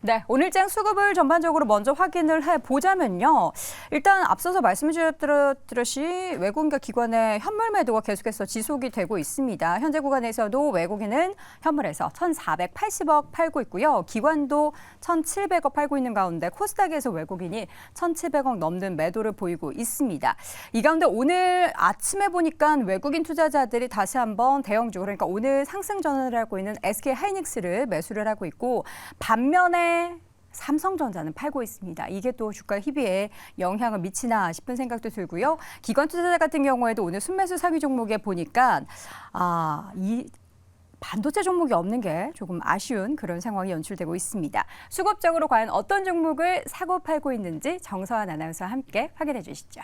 네, 오늘장 수급을 전반적으로 먼저 확인을 해보자면요. 일단 앞서서 말씀드렸듯이 외국인과 기관의 현물 매도가 계속해서 지속이 되고 있습니다. 현재 구간에서도 외국인은 현물에서 1,480억 팔고 있고요. 기관도 1,700억 팔고 있는 가운데 코스닥에서 외국인이 1,700억 넘는 매도를 보이고 있습니다. 이 가운데 오늘 아침에 보니까 외국인 투자자들이 다시 한번 대형주, 그러니까 오늘 상승 전환을 하고 있는 SK하이닉스를 매수를 하고 있고, 반면에 삼성전자는 팔고 있습니다. 이게 또 주가 희비에 영향을 미치나 싶은 생각도 들고요. 기관 투자자 같은 경우에도 오늘 순매수 상위 종목에 보니까 이 반도체 종목이 없는 게 조금 아쉬운 그런 상황이 연출되고 있습니다. 수급적으로 과연 어떤 종목을 사고 팔고 있는지 정서환 아나운서와 함께 확인해 주시죠.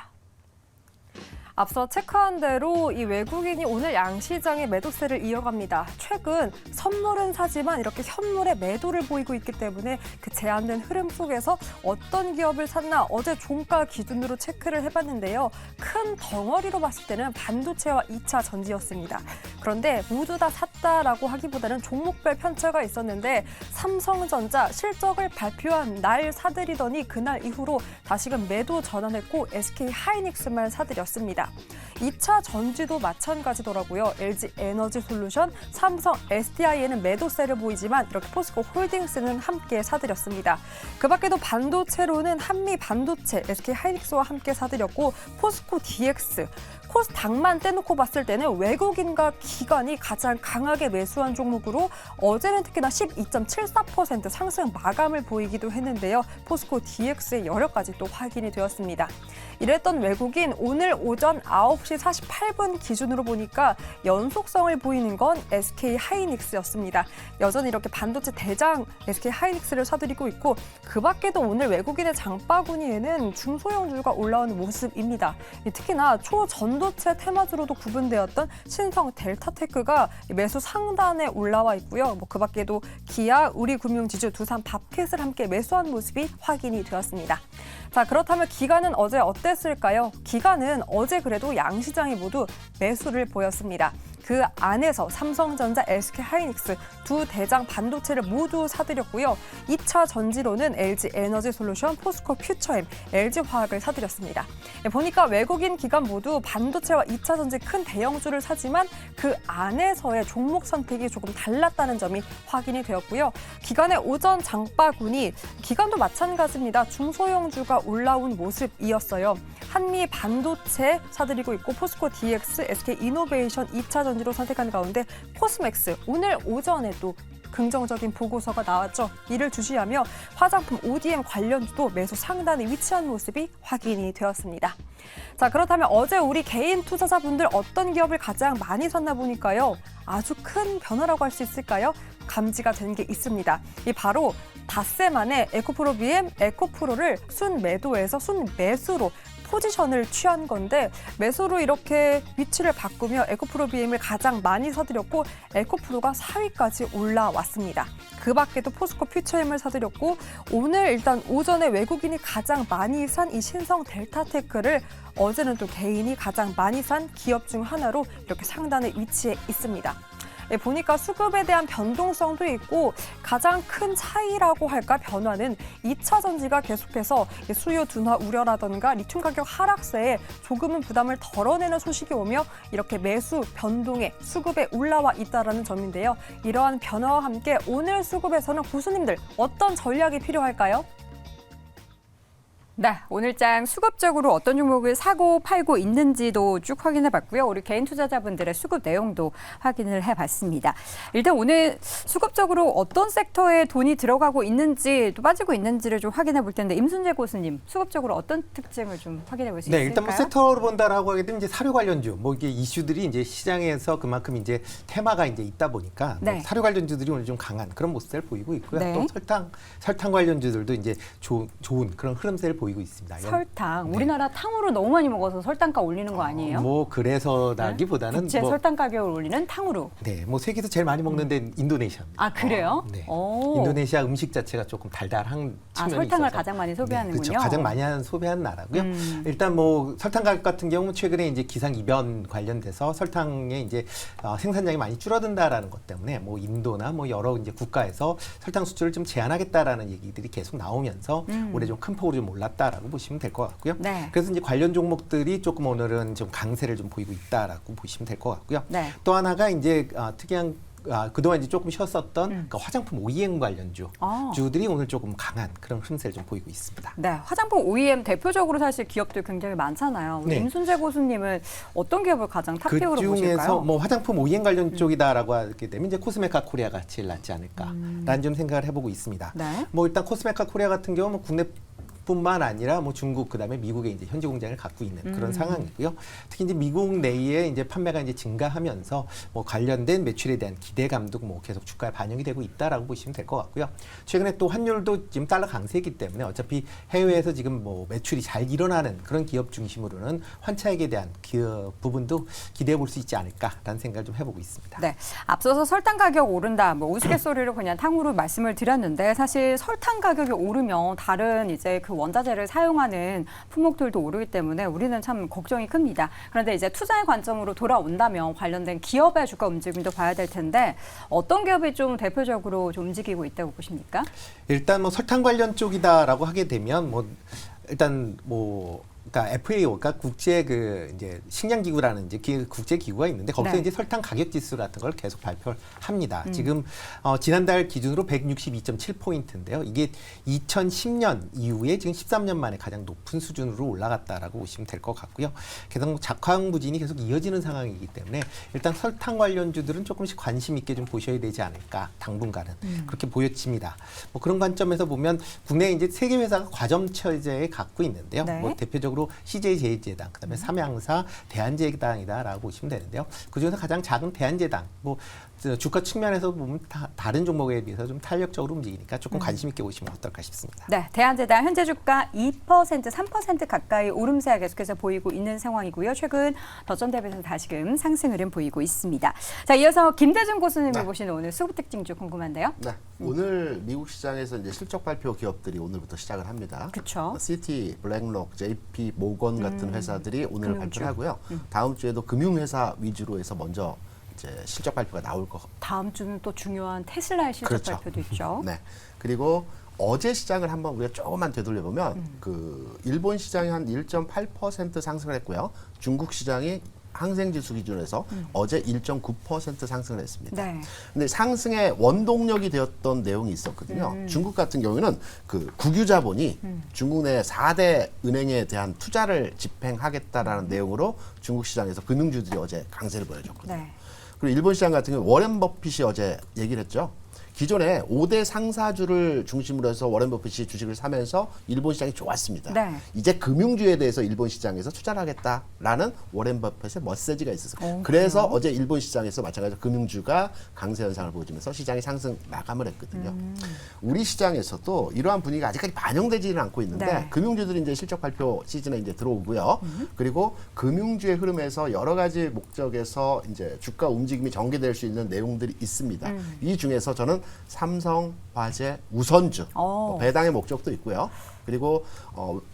앞서 체크한 대로 이 외국인이 오늘 양시장의 매도세를 이어갑니다. 최근 선물은 사지만 이렇게 현물의 매도를 보이고 있기 때문에 그 제한된 흐름 속에서 어떤 기업을 샀나 어제 종가 기준으로 체크를 해봤는데요. 큰 덩어리로 봤을 때는 반도체와 2차 전지였습니다. 그런데 모두 다 샀다라고 하기보다는 종목별 편차가 있었는데 삼성전자 실적을 발표한 날 사들이더니 그날 이후로 다시금 매도 전환했고 SK하이닉스만 사들였습니다. 2차 전지도 마찬가지더라고요. LG 에너지솔루션, 삼성, SDI에는 매도세를 보이지만 이렇게 포스코 홀딩스는 함께 사들였습니다. 그 밖에도 반도체로는 한미반도체, SK하이닉스와 함께 사들였고 포스코 DX, 코스닥만 떼놓고 봤을 때는 외국인과 기관이 가장 강하게 매수한 종목으로 어제는 특히나 12.74% 상승 마감을 보이기도 했는데요. 포스코 DX의 여력까지 또 확인이 되었습니다. 이랬던 외국인 오늘 오전 9시 48분 기준으로 보니까 연속성을 보이는 건 SK하이닉스였습니다. 여전히 이렇게 반도체 대장 SK하이닉스를 사들이고 있고 그 밖에도 오늘 외국인의 장바구니에는 중소형주가 올라오는 모습입니다. 특히나 초전도체 테마주로도 구분되었던 신성 델타테크가 매수 상단에 올라와 있고요. 그 밖에도 기아, 우리금융지주, 두산, 밥켓을 함께 매수한 모습이 확인이 되었습니다. 자, 그렇다면 기관은 어제 어땠을까요? 기관은 어제 그래도 양시장이 모두 매수를 보였습니다. 그 안에서 삼성전자, SK하이닉스 두 대장 반도체를 모두 사들였고요. 2차 전지로는 LG 에너지솔루션, 포스코 퓨처엠, LG화학을 사들였습니다. 보니까 외국인 기관 모두 반도체와 2차 전지 큰 대형주를 사지만 그 안에서의 종목 선택이 조금 달랐다는 점이 확인이 되었고요. 기관의 오전 장바구니, 기관도 마찬가지입니다. 중소형주가 올라온 모습이었어요. 한미 반도체 사들이고 있고 포스코 DX, SK이노베이션 2차 전지로 선택한 가운데 코스맥스 오늘 오전에 또 긍정적인 보고서가 나왔죠. 이를 주시하며 화장품 ODM 관련주도 매수 상단에 위치한 모습이 확인이 되었습니다. 자, 그렇다면 어제 우리 개인 투자자분들 어떤 기업을 가장 많이 샀나 보니까요. 아주 큰 변화라고 할 수 있을까요? 감지가 된 게 있습니다. 이 바로 닷새 만에 에코프로 BM, 에코프로를 순매도에서 순매수로 포지션을 취한 건데 매수로 이렇게 위치를 바꾸며 에코프로 BM을 가장 많이 사들였고 에코프로가 4위까지 올라왔습니다. 그 밖에도 포스코 퓨처엠을 사들였고 오늘 일단 오전에 외국인이 가장 많이 산 이 신성 델타테크를 어제는 또 개인이 가장 많이 산 기업 중 하나로 이렇게 상단에 위치해 있습니다. 보니까 수급에 대한 변동성도 있고 가장 큰 차이라고 할까 변화는 2차 전지가 계속해서 수요 둔화 우려라던가 리튬 가격 하락세에 조금은 부담을 덜어내는 소식이 오며 이렇게 매수 변동에 수급에 올라와 있다는 점인데요. 이러한 변화와 함께 오늘 수급에서는 고수님들 어떤 전략이 필요할까요? 네, 오늘장 수급적으로 어떤 종목을 사고 팔고 있는지도 쭉 확인해봤고요. 우리 개인 투자자분들의 수급 내용도 확인을 해봤습니다. 일단 오늘 수급적으로 어떤 섹터에 돈이 들어가고 있는지 또 빠지고 있는지를 좀 확인해볼 텐데 임순재 고수님, 수급적으로 어떤 특징을 좀 확인해볼 수 있을까요? 네, 일단 뭐 섹터로 본다라고 하게 되면 이제 사료 관련주, 뭐 이게 이슈들이 이제 시장에서 그만큼 이제 테마가 이제 있다 보니까 네. 뭐 사료 관련주들이 오늘 좀 강한 그런 모습을 보이고 있고요. 네. 또 설탕 관련주들도 이제 좋은 그런 흐름세를 보이고 보이고 있습니다. 설탕. 우리나라 탕후루 너무 많이 먹어서 설탕가 올리는 거 아니에요? 뭐 그래서라기보다는 국제 뭐 설탕 가격을 올리는 탕후루. 네, 뭐 세계에서 제일 많이 먹는 데는 인도네시아입니다. 아, 그래요? 네. 오. 인도네시아 음식 자체가 조금 달달한 측면이 설탕을 있어서. 가장 많이 소비하는군요. 그렇죠. 가장 많이 소비하는 나라고요. 일단 뭐 설탕 가격 같은 경우는 최근에 이제 기상 이변 관련돼서 설탕의 이제 생산량이 많이 줄어든다라는 것 때문에 뭐 인도나 뭐 여러 이제 국가에서 설탕 수출을 좀 제한하겠다라는 얘기들이 계속 나오면서 올해 좀 큰 폭으로 좀 올랐다라고 보시면 될 것 같고요. 네. 그래서 이제 관련 종목들이 조금 오늘은 좀 강세를 좀 보이고 있다라고 보시면 될 것 같고요. 네. 또 하나가 이제 특이한 그동안 이제 조금 쉬었었던 그러니까 화장품 OEM 관련 주들이 오늘 조금 강한 그런 흐름세를 좀 보이고 있습니다. 네, 화장품 OEM 대표적으로 사실 기업들 굉장히 많잖아요. 우리 네. 임순재 고수님은 어떤 기업을 가장 탑픽으로 그 중에서 보실까요? 뭐 화장품 OEM 관련 쪽이다라고 하게 되면 이제 코스메카 코리아가 제일 낫지 않을까라는 좀 생각을 해보고 있습니다. 네. 뭐 일단 코스메카 코리아 같은 경우는 뭐 국내 뿐만 아니라 뭐 중국 그다음에 미국에 이제 현지 공장을 갖고 있는 그런 상황이고요. 특히 이제 미국 내에 이제 판매가 이제 증가하면서 뭐 관련된 매출에 대한 기대감도 뭐 계속 주가에 반영이 되고 있다라고 보시면 될 것 같고요. 최근에 또 환율도 지금 달러 강세이기 때문에 어차피 해외에서 지금 뭐 매출이 잘 일어나는 그런 기업 중심으로는 환차익에 대한 기업 부분도 기대해 볼 수 있지 않을까라는 생각을 좀 해보고 있습니다. 네, 앞서서 설탕 가격 오른다, 뭐 우스갯소리로 그냥 탕후루 말씀을 드렸는데 사실 설탕 가격이 오르면 다른 이제 그 원자재를 사용하는 품목들도 오르기 때문에 우리는 참 걱정이 큽니다. 그런데 이제 투자의 관점으로 돌아온다면 관련된 기업의 주가 움직임도 봐야 될 텐데 어떤 기업이 좀 대표적으로 좀 움직이고 있다고 보십니까? 일단 뭐 설탕 관련 쪽이다라고 하게 되면 뭐 일단 뭐 그러니까 FAO, 그러니까 국제 그 이제 식량기구라는 이제 국제 기구가 있는데 거기서 네. 이제 설탕 가격 지수 같은 걸 계속 발표를 합니다. 지금 지난달 기준으로 162.7포인트인데요. 이게 2010년 이후에 지금 13년 만에 가장 높은 수준으로 올라갔다라고 보시면 될 것 같고요. 계속 작황부진이 계속 이어지는 상황이기 때문에 일단 설탕 관련주들은 조금씩 관심 있게 좀 보셔야 되지 않을까 당분간은 그렇게 보여집니다. 뭐 그런 관점에서 보면 국내 이제 세계 회사가 과점 체제에 갖고 있는데요. 네. 뭐 대표적으로 CJ제일제당, 그다음에 삼양사, 대한제당이다라고 보시면 되는데요. 그중에서 가장 작은 대한제당, 뭐 주가 측면에서 보면 다른 종목에 비해서 좀 탄력적으로 움직이니까 조금 관심 있게 보시면 어떨까 싶습니다. 네, 대한제당 현재 주가 2%, 3% 가까이 오름세가 계속해서 보이고 있는 상황이고요. 최근 더전 대비해서 다시금 상승 흐름 보이고 있습니다. 자, 이어서 김대중 고수님이 네. 보시는 오늘 수급 특징주 궁금한데요. 네, 오늘 미국 시장에서 이제 실적 발표 기업들이 오늘부터 시작을 합니다. 그쵸. 시티, 블랙록, JP 모건 같은 회사들이 오늘 금융주. 발표를 하고요. 다음 주에도 금융회사 위주로 해서 먼저 이제 실적 발표가 나올 것 같아요. 다음 주는 또 중요한 테슬라의 실적 그렇죠. 발표도 있죠. 네, 그리고 어제 시장을 한번 우리가 조금만 되돌려보면 그 일본 시장이 한 1.8% 상승을 했고요. 중국 시장이 항생지수 기준에서 어제 1.9% 상승을 했습니다. 네. 근데 상승의 원동력이 되었던 내용이 있었거든요. 중국 같은 경우에는 그 국유자본이 중국 내 4대 은행에 대한 투자를 집행하겠다라는 내용으로 중국 시장에서 금융주들이 어제 강세를 보여줬거든요. 네. 그리고 일본 시장 같은 경우 워렌 버핏이 어제 얘기를 했죠. 기존에 5대 상사주를 중심으로 해서 워렌 버핏이 주식을 사면서 일본 시장이 좋았습니다. 네. 이제 금융주에 대해서 일본 시장에서 투자를 하겠다라는 워렌 버핏의 메시지가 있었어요. 그래서 어제 일본 시장에서 마찬가지로 금융주가 강세 현상을 보여주면서 시장이 상승 마감을 했거든요. 우리 시장에서도 이러한 분위기가 아직까지 반영되지는 않고 있는데 네. 금융주들이 이제 실적 발표 시즌에 이제 들어오고요. 그리고 금융주의 흐름에서 여러 가지 목적에서 이제 주가 움직임이 전개될 수 있는 내용들이 있습니다. 이 중에서 저는 삼성, 화재, 우선주, 배당의 목적도 있고요. 그리고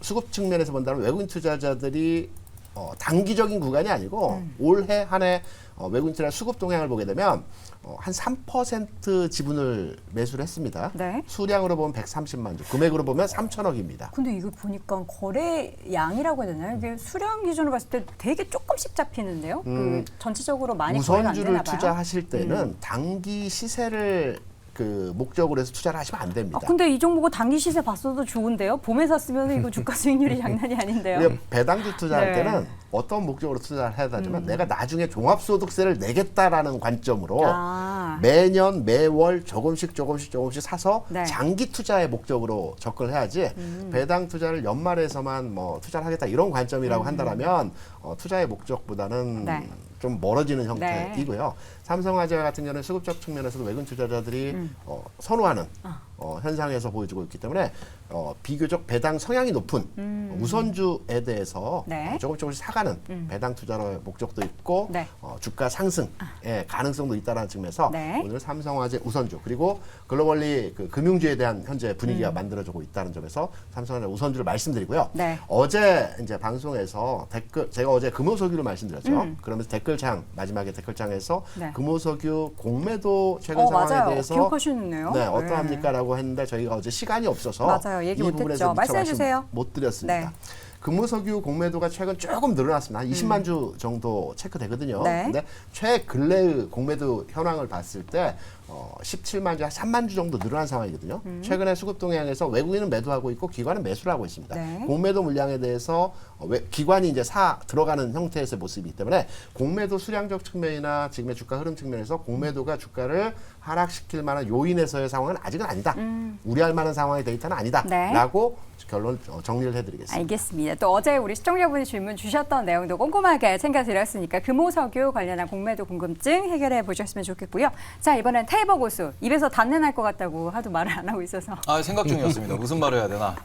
수급 측면에서 본다면 외국인 투자자들이 단기적인 구간이 아니고 올해 한 해 외국인 투자 수급 동향을 보게 되면 한 3% 지분을 매수를 했습니다. 네. 수량으로 보면 130만 주, 금액으로 보면 3천억입니다. 근데 이거 보니까 거래 양이라고 해야 되나요? 이게 수량 기준으로 봤을 때 되게 조금씩 잡히는데요. 그 전체적으로 많이 거래가 안 되나 우선주를 봐요. 투자하실 때는 단기 시세를 그 목적으로 해서 투자를 하시면 안 됩니다. 근데 이 종목은 단기 시세 봤어도 좋은데요. 봄에 샀으면 이거 주가 수익률이 장난이 아닌데요. 우리가 배당주 투자할 네. 때는 어떤 목적으로 투자를 해야 되지만 내가 나중에 종합소득세를 내겠다라는 관점으로 매년 매월 조금씩 사서 네. 장기 투자의 목적으로 접근을 해야지 배당 투자를 연말에서만 뭐 투자를 하겠다 이런 관점이라고 한다면 투자의 목적보다는 네. 좀 멀어지는 형태이고요. 삼성화재 같은 경우는 수급적 측면에서도 외국인 투자자들이 선호하는 현상에서 보여주고 있기 때문에 비교적 배당 성향이 높은 우선주에 대해서 네. 조금씩 사가는 배당 투자의 목적도 있고 네. 주가 상승의 가능성도 있다는 측면에서 네. 오늘 삼성화재 우선주 그리고 글로벌리 그 금융주에 대한 현재 분위기가 만들어지고 있다는 점에서 삼성화재 우선주를 말씀드리고요. 네. 어제 이제 방송에서 제가 어제 금호석유를 말씀드렸죠. 그러면서 댓글창 마지막에 댓글창에서 네. 금호석유 공매도 최근 상황에 맞아요. 대해서 기억하시네요. 네, 어떠합니까라고 했는데 저희가 어제 시간이 없어서 맞아요. 얘기 이 못했죠. 부분에서 미처 말씀해 말씀 주세요. 못 드렸습니다. 네. 금호석유 공매도가 최근 조금 늘어났습니다. 한 20만 주 정도 체크되거든요. 네. 근데 최근래의 공매도 현황을 봤을 때 17만 주, 한 3만 주 정도 늘어난 상황이거든요. 최근에 수급 동향에서 외국인은 매도하고 있고 기관은 매수를 하고 있습니다. 네. 공매도 물량에 대해서 기관이 이제 들어가는 형태에서의 모습이기 때문에 공매도 수량적 측면이나 지금의 주가 흐름 측면에서 공매도가 주가를 하락시킬 만한 요인에서의 상황은 아직은 아니다. 우려할 만한 상황의 데이터는 아니다. 네. 라고 결론 정리를 해드리겠습니다. 알겠습니다. 또 어제 우리 시청자분이 질문 주셨던 내용도 꼼꼼하게 챙겨드렸으니까 금호석유 관련한 공매도 궁금증 해결해 보셨으면 좋겠고요. 자, 이번엔 테이버 고수. 입에서 단내 날 것 같다고 하도 말을 안 하고 있어서. 생각 중이었습니다. 무슨 말을 해야 되나.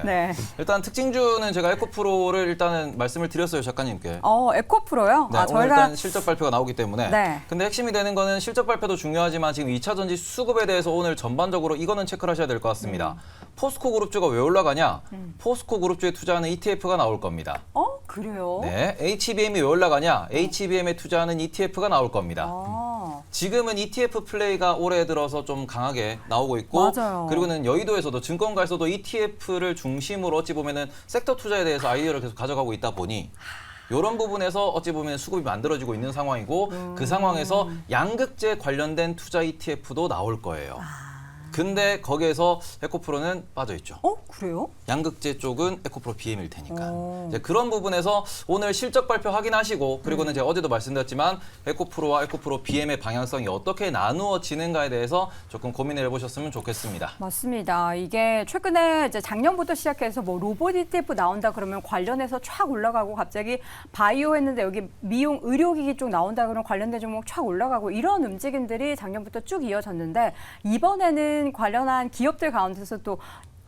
네. 일단 특징주는 제가 에코프로를 일단은 말씀을 드렸어요, 작가님께. 에코프로요? 네, 오늘 일단 실적 발표가 나오기 때문에. 네. 근데 핵심이 되는 거는 실적 발표도 중요하지만 지금 2차 전지 수급에 대해서 오늘 전반적으로 이거는 체크를 하셔야 될 것 같습니다. 포스코 그룹주가 왜 올라가냐? 포스코 그룹주에 투자하는 ETF가 나올 겁니다. 그래요? 네, HBM이 왜 올라가냐? HBM에 투자하는 ETF가 나올 겁니다. 지금은 ETF 플레이가 올해 들어서 좀 강하게 나오고 있고 맞아요. 그리고는 여의도에서도 증권가에서도 ETF를 중심으로 어찌 보면은 섹터 투자에 대해서 아이디어를 계속 가져가고 있다 보니 이런 부분에서 어찌 보면 수급이 만들어지고 있는 상황이고 그 상황에서 양극재 관련된 투자 ETF도 나올 거예요. 근데 거기에서 에코프로는 빠져있죠. 그래요? 양극재 쪽은 에코프로 BM일 테니까. 이제 그런 부분에서 오늘 실적 발표 확인하시고 그리고는 제가 어제도 말씀드렸지만 에코프로와 에코프로 BM의 방향성이 어떻게 나누어지는가에 대해서 조금 고민을 해보셨으면 좋겠습니다. 맞습니다. 이게 최근에 이제 작년부터 시작해서 뭐 로봇 ETF 나온다 그러면 관련해서 촥 올라가고 갑자기 바이오 했는데 여기 미용 의료기기 쪽 나온다 그러면 관련된 종목 촥 올라가고 이런 움직임들이 작년부터 쭉 이어졌는데 이번에는 관련한 기업들 가운데서 또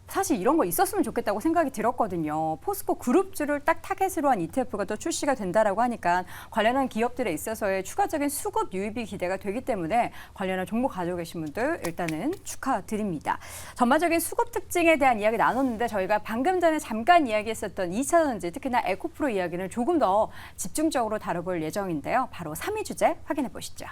사실 이런 거 있었으면 좋겠다고 생각이 들었거든요. 포스코 그룹주를 딱 타겟으로 한 ETF가 또 출시가 된다라고 하니까 관련한 기업들에 있어서의 추가적인 수급 유입이 기대가 되기 때문에 관련한 종목 가지고 계신 분들 일단은 축하드립니다. 전반적인 수급 특징에 대한 이야기 나눴는데 저희가 방금 전에 잠깐 이야기했었던 2차 전지 특히나 에코프로 이야기는 조금 더 집중적으로 다뤄볼 예정인데요. 바로 3위 주제 확인해 보시죠.